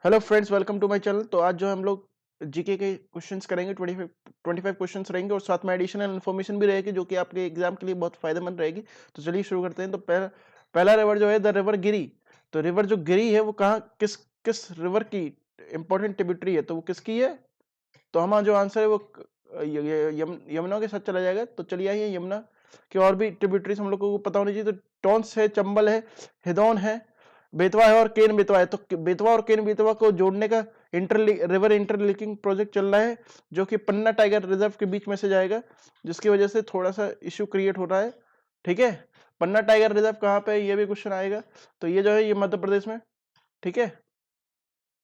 Hello friends, welcome to my channel. तो आज जो हम लोग जीके के क्वेश्चंस करेंगे, 25 क्वेश्चंस रहेंगे और साथ में एडिशनल इन्फॉर्मेशन भी रहेगी जो कि आपके एग्जाम के लिए बहुत फायदेमंद रहेगी। तो चलिए शुरू करते हैं। तो पहला रिवर जो है द रिवर गिरी। तो रिवर जो गिरी है वो कहाँ, किस किस रिवर की इंपॉर्टेंट ट्रिब्यूटरी है, तो वो किसकी है? तो हमारा जो आंसर है वो यमुना के साथ चला जाएगा। तो चलिए आइए, यमुना के और भी ट्रिब्यूटरीज हम लोगों को पता होनी चाहिए। तो टॉन्स है, चंबल है, हिदौन है, बेतवा है और केन बेतवा है। तो बेतवा और केन बेतवा को जोड़ने का रिवर इंटरलिंकिंग प्रोजेक्ट चल रहा है, जो कि पन्ना टाइगर रिजर्व के बीच में से जाएगा, जिसकी वजह से थोड़ा सा इश्यू क्रिएट हो रहा है। ठीक है, पन्ना टाइगर रिजर्व कहाँ पे है, ये भी क्वेश्चन आएगा। तो ये जो है ये मध्य प्रदेश में। ठीक है,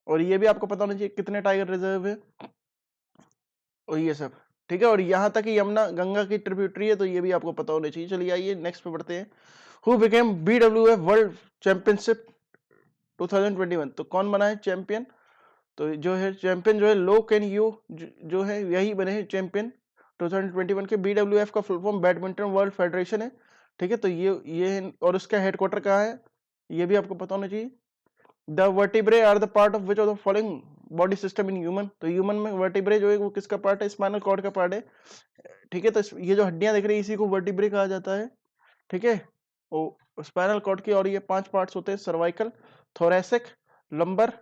और ये भी आपको पता होना चाहिए कितने टाइगर रिजर्व है और ये सब। ठीक है, और यहाँ तक कि यमुना गंगा की ट्रिब्यूटरी है, तो ये भी आपको पता होना चाहिए। चलिए आइए नेक्स्ट पे बढ़ते हैं। Who became BWF world championship 2021? तो कौन बना है चैंपियन? तो जो है चैंपियन जो है लो कैन यू जो है यही बने हैं चैंपियन 2021 के। BWF का full form badminton world federation है। ठीक है, तो ये और उसका हेडक्वार्टर कहाँ है, ये भी आपको पता होना चाहिए। The vertebrae are the part of which of the following body system in human? तो ह्यूमन में वर्टिब्रे जो है वो किसका पार्ट है? स्पाइनल कॉर्ड का पार्ट है। ठीक है, तो ये जो हड्डियां दिख रही है इसी को वर्टिब्रे कहा जाता है। ठीक है, वो स्पाइनल कॉर्ड की और ये 5 पार्ट्स होते हैं: cervical, thoracic, lumbar,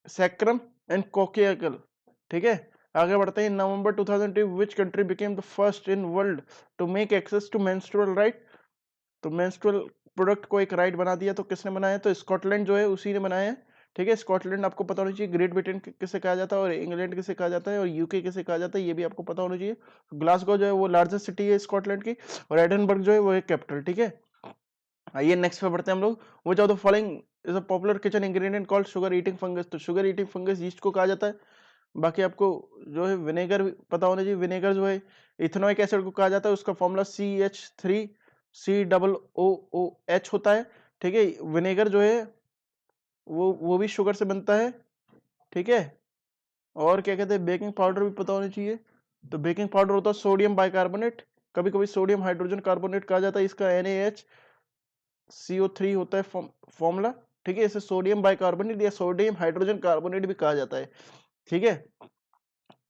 sacrum and coccygeal. ठीक है, आगे बढ़ते हैं। November 2002 which country became the first in world to make access to menstrual right? तो मेंस्ट्रुअल प्रोडक्ट को एक राइट बना दिया, तो किसने बनाया? तो स्कॉटलैंड जो है उसी ने बनाया है। ठीक है, स्कॉटलैंड आपको पता होना चाहिए। ग्रेट ब्रिटेन किसे कहा जाता है और इंग्लैंड किसे कहा जाता है और यूके किसे कहा जाता है, ये भी आपको पता होना चाहिए। ग्लासगो जो है वो लार्जेस्ट सिटी है स्कॉटलैंड की, और एडनबर्ग जो है वो एक कैपिटल। ठीक है, आइए नेक्स्ट पे बढ़ते हैं हम लोग। विच of the following is a popular kitchen ingredient called sugar eating fungus? तो शुगर ईटिंग फंगस यीस्ट को कहा जाता है। बाकी आपको जो है विनेगर पता होना चाहिए। विनेगर जो है इथेनॉइक एसिड को कहा जाता है, उसका फॉर्मूला CH3COOH होता है। ठीक है, विनेगर जो है वो भी शुगर से बनता है। ठीक है, और क्या कहते हैं, बेकिंग पाउडर भी पता होना चाहिए। तो बेकिंग पाउडर होता है सोडियम बाइकार्बोनेट, कभी कभी सोडियम हाइड्रोजन कार्बोनेट कहा जाता है। इसका NaHCO3 होता है फॉर्मूला। ठीक है, इसे सोडियम बाइकार्बोनेट या सोडियम हाइड्रोजन कार्बोनेट भी कहा जाता है। ठीक है,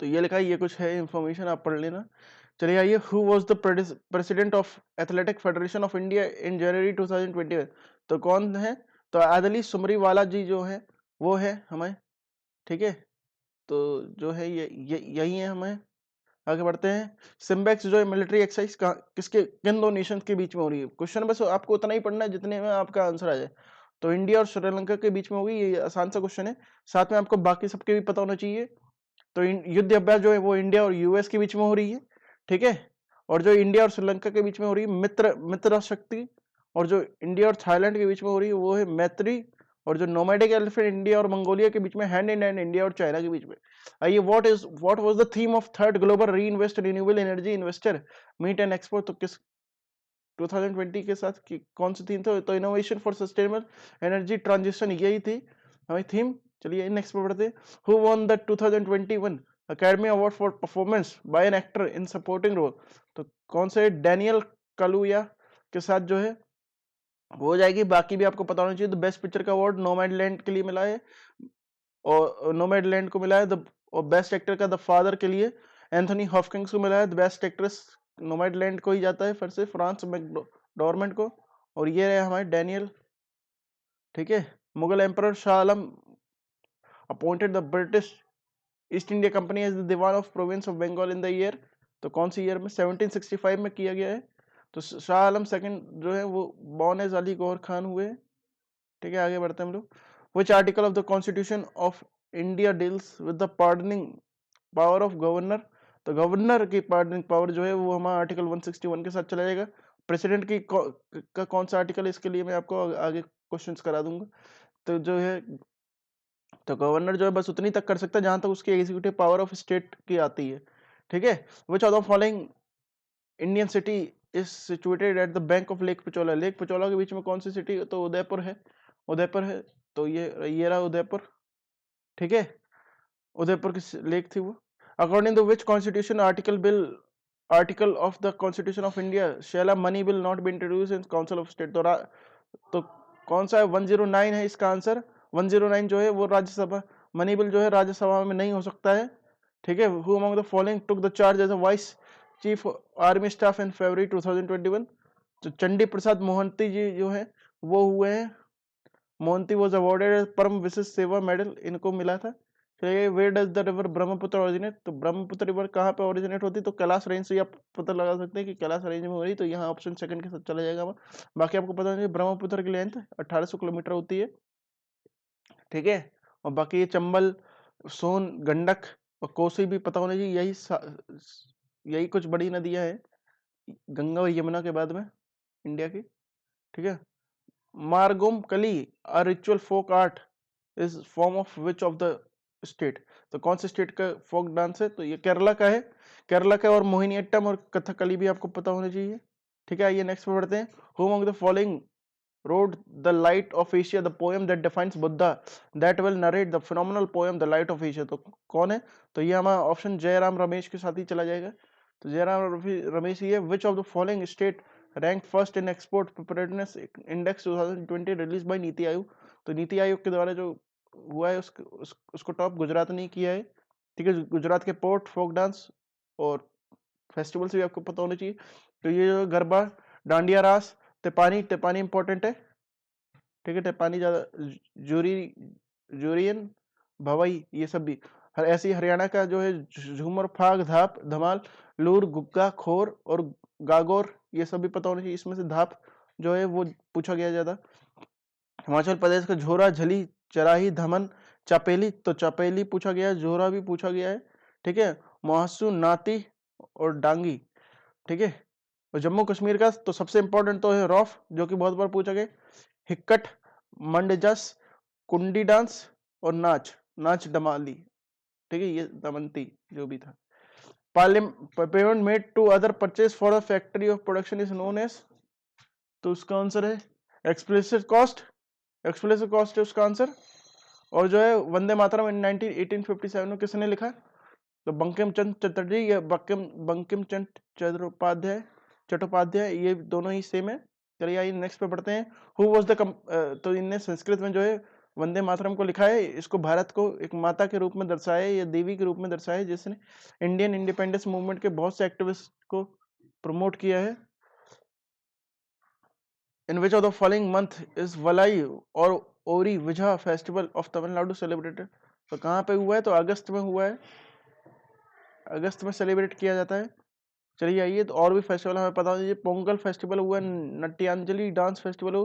तो ये लिखा है, ये कुछ है इंफॉर्मेशन, आप पढ़ लेना। चलिए आइए, who was the president of athletic federation of India in January 2021? तो कौन है? तो आदली सुमरीवाला जी जो है वो है हमें। ठीक है, तो जो है ये यही है हमें। आगे बढ़ते हैं। सिम्बेक्स जो है मिलिट्री एक्सरसाइज किसके किन दो नेशन के बीच में हो रही है? क्वेश्चन बस आपको उतना ही पढ़ना है जितने में आपका आंसर आ जाए। तो इंडिया और श्रीलंका के बीच में होगी, ये आसान सा क्वेश्चन है। साथ में आपको बाकी सबके भी पता होना चाहिए। तो युद्ध अभ्यास जो है वो इंडिया और यूएस के बीच में हो रही है। ठीक है, और जो इंडिया और श्रीलंका के बीच में हो रही है मित्र शक्ति, और जो इंडिया और थाईलैंड के बीच में हो रही है वो है मैत्री, और जो नोमैडिक एलिफेंट इंडिया और मंगोलिया के बीच में हैंड इन हैंड इंडिया और चाइना के बीच में। आइए, what was the theme of third global re invest renewable energy investor meet and expo? तो किस 2020 के साथ कौन सी थीम थी? तो innovation for sustainable energy transition, यही थी हमारी थीम। चलिए नेक्स्ट पे बढ़ते हैं। Who won the 2021 academy award for performance by an actor in supporting role? तो कौन से? डैनियल कलुया के साथ जो है हो जाएगी। बाकी भी आपको पता होना चाहिए। तो बेस्ट पिक्चर का अवार्ड नोमैडलैंड के लिए मिला है, और नोमैडलैंड को मिला है। और बेस्ट एक्टर का द फादर के लिए एंथनी हॉपकिंस को मिला है। बेस्ट एक्ट्रेस नोमैडलैंड को ही जाता है, फिर से फ्रांस मैकडॉर्मेंट को। और ये रहे हमारे डैनियल। ठीक है, Mughal emperor Shah Alam appointed the British East India Company as the Diwan of province of Bengal in the year? तो कौन सी ईयर में? 1765 में किया गया है। तो शाह आलम सेकंड जो है वो बॉर्न एज अली गौहर खान हुए। ठीक है, आगे बढ़ते हैं हम लोग। Which article of the constitution of India deals with the pardoning power of governor? तो गवर्नर की पार्डनिंग पावर जो है वो हमारा आर्टिकल 161 के साथ चला जाएगा। प्रेसिडेंट का कौन सा आर्टिकल है, इसके लिए मैं आपको आगे क्वेश्चंस करा दूंगा। तो जो है, तो गवर्नर जो है बस उतनी तक कर सकता है जहां तक उसकी एग्जीक्यूटिव पावर ऑफ स्टेट की आती है। ठीक है, विच of the following Indian city is situated at the bank of lake Pichola? Lake Pichola के बीच में कौन सी सिटी? तो उदयपुर है। उदयपुर है, तो ये रहा उदयपुर। ठीक है, उदयपुर की लेक थी वो। According to which constitution article of the constitution of India shall money will not be introduce in council of state? तो कौन सा है? 109 है इसका आंसर। 109 जो है वो राज्यसभा, मनी बिल जो है राज्यसभा में नहीं हो सकता है, ठीक है। Who among the following took the charge as a vice chief army staff in February 2021? तो चंडी प्रसाद मोहंती जी जो है वो हुए हैं। मोहंती वॉज अवॉर्डेड परम विशिष्ट सेवा मेडल, इनको मिला था। चलिए, where does the river Brahmaputra originate? तो ब्रह्मपुत्र रिवर कहाँ पे ओरिजिनेट होती है? तो कैलाश रेंज से आप पता लगा सकते हैं कि कैलाश रेंज में हो रही, तो यहाँ ऑप्शन सेकंड के साथ चला जाएगा हमारा। बाकी आपको पता है ब्रह्मपुत्र की लेंथ 1800 किलोमीटर होती है, ठीक है। और बाकी ये चंबल, सोन, गंडक और कोसी भी पता होना चाहिए, यही कुछ बड़ी नदियां हैं गंगा और यमुना के बाद में इंडिया की, ठीक है। Margam Kali, a ritual folk art, is form of which of the state? तो कौन से स्टेट का फोक डांस है? तो ये केरला का है, केरला का। और मोहिनीअट्टम और कथकली भी आपको पता होना चाहिए, ठीक है। आइए नेक्स्ट पे बढ़ते हैं। Who among the following wrote The Light of Asia, the poem that defines Buddha, that will narrate the phenomenal poem The Light of Asia? तो कौन है? तो ये हमारा ऑप्शन जयराम रमेश के साथ ही चला जाएगा। तो जयराम रमेश ही है। विच of the following state rank first in export preparedness index 2020 release by NITI Aayog? तो नीति आयोग के द्वारा जो हुआ है उसको टॉप गुजरात ने किया है, ठीक है। गुजरात के पोर्ट, फोक डांस और फेस्टिवल से भी आपको पता होना चाहिए। तो ये जो गरबा, डांडिया रास, तेपानी, तेपानी इंपॉर्टेंट है, ठीक है। तेपानी ज्यादा, जूरियन, भवई, ये सब भी। ऐसे ही हरियाणा का जो है झूमर, फाग, धाप, धमाल, लूर, गुग्गा, खोर और गागोर, ये सब भी पता होना चाहिए। इसमें से धाप जो है वो पूछा गया ज्यादा। हिमाचल प्रदेश का झोरा, झली, चराही, धमन, चापेली, तो चापेली पूछा गया है, झोरा भी पूछा गया है, ठीक है। मुहासू, नाती और डांगी, ठीक है। और जम्मू कश्मीर का तो सबसे इंपॉर्टेंट तो है रौफ, जो कि बहुत बार पूछा गया। हिक्कट, मंडजस, कुंडी डांस और नाच, नाच डमाली, ठीक है। ये दमंती जो भी था। Payment made to other purchase for the factory of production is known as? तो उसका आंसर है एक्सप्लिसिट कॉस्ट, एक्सप्लिसिट कॉस्ट है उसका आंसर। और जो है वंदे मातरम 1857 में किसने लिखा? तो बंकिम चंद्र चटर्जी या बंकिम चंद्र चट्टोपाध्याय, ये दोनों ही सेम है। चलिए आइए नेक्स्ट पे पढ़ते हैं। हु वाज द तो इनने संस्कृत में जो है वंदे मातरम को लिखा है, इसको भारत को एक माता के रूप में दर्शाया है या देवी के रूप में दर्शाया है, जिसने इंडियन इंडिपेंडेंस मूवमेंट के बहुत से एक्टिविस्ट को प्रमोट किया है। In which of the following month is Valai और ओरी विजहा फेस्टिवल ऑफ तमिलनाडु सेलिब्रेटेड? तो कहाँ पे हुआ है? तो अगस्त में हुआ है, अगस्त में सेलिब्रेट किया जाता है। चलिए आइए, तो और भी फेस्टिवल हमें पता होना चाहिए। पोंगल फेस्टिवल हुआ, नट्यांजलि डांस फेस्टिवल हो,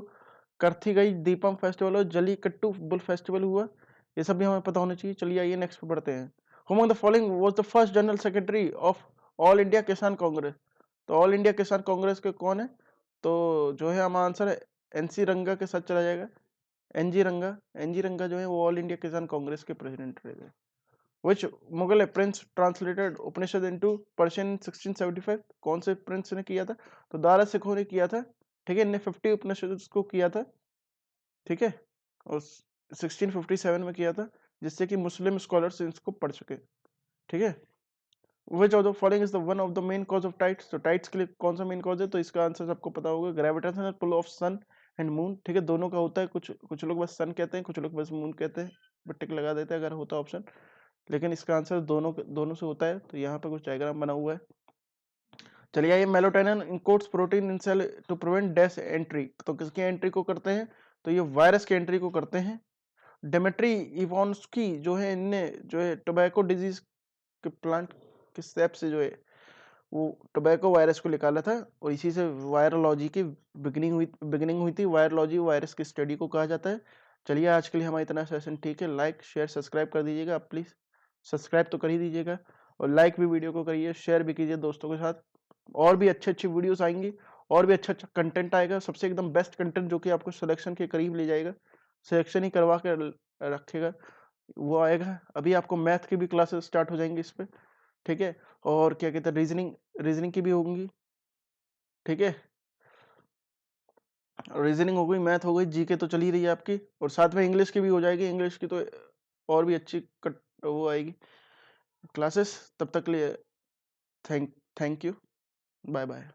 करथीगई दीपम फेस्टिवल हो, जलीकट्टू बुल फेस्टिवल हुआ, ये सब भी हमें पता होना चाहिए। चलिए आइए नेक्स्ट पे बढ़ते हैं। Who among the following was the first general secretary of all India किसान कांग्रेस? तो ऑल इंडिया किसान कांग्रेस के कौन है? तो जो है हमारा आंसर है एनसी रंगा के साथ चला जाएगा। एनजी रंगा, एनजी रंगा जो है वो ऑल इंडिया किसान कांग्रेस के प्रेसिडेंट रहे। Which Mughal Prince translated Upanishad into Persian 1675? कौन से प्रिंस ने किया था? तो दारा सिखों ने किया था, ठीक है। इनने 50 उपनिषद को किया था, ठीक है। और 1657 में किया था, जिससे कि मुस्लिम स्कॉलर्स इसको पढ़ सके, ठीक है। Which of the following is the one of the main cause of tides? तो टाइड्स के लिए कौन सा मेन कॉज है? तो इसका आंसर सबको पता होगा, gravitational pull of sun and moon, ठीक है। दोनों का होता है, कुछ लोग बस सन कहते हैं, कुछ लोग बस मून कहते हैं, बट टिक लगा देते हैं अगर होता ऑप्शन, लेकिन इसका आंसर दोनों से होता है। तो यहाँ पे कुछ डायग्राम बना हुआ है। चलिए आइए, melatonin encodes protein in cell to prevent dash entry. तो किसकी एंट्री को करते हैं? तो ये वायरस की एंट्री को करते हैं। डेमेट्री इवानस्की जो है, इनने जो है टोबैको डिजीज के प्लांट के सेप से जो है वो टोबैको वायरस को निकाला था, और इसी से वायरोलॉजी की बिगिनिंग हुई थी। वायरोलॉजी वायरस की स्टडी को कहा जाता है। चलिए आज के लिए हमारा इतना सेशन ठीक है। लाइक शेयर सब्सक्राइब कर दीजिएगा, आप प्लीज़ सब्सक्राइब तो कर ही दीजिएगा, और लाइक भी वीडियो को करिए, शेयर भी कीजिए दोस्तों के साथ। और भी अच्छे वीडियोस आएंगी, और भी अच्छा कंटेंट आएगा, सबसे एकदम बेस्ट कंटेंट जो कि आपको सिलेक्शन के करीब ले जाएगा, सिलेक्शन ही करवा के रखेगा, वो आएगा। अभी आपको मैथ की भी क्लासेस स्टार्ट हो जाएंगी इस पे, ठीक है। और क्या कहते हैं, रीजनिंग की भी होंगी, ठीक है। रीजनिंग हो गई, मैथ हो गई, जीके तो चल ही रही है आपकी, और साथ में इंग्लिश की भी हो जाएगी। इंग्लिश की तो और भी अच्छी वो आएगी क्लासेस। तब तक के लिए थैंक यू, बाय बाय।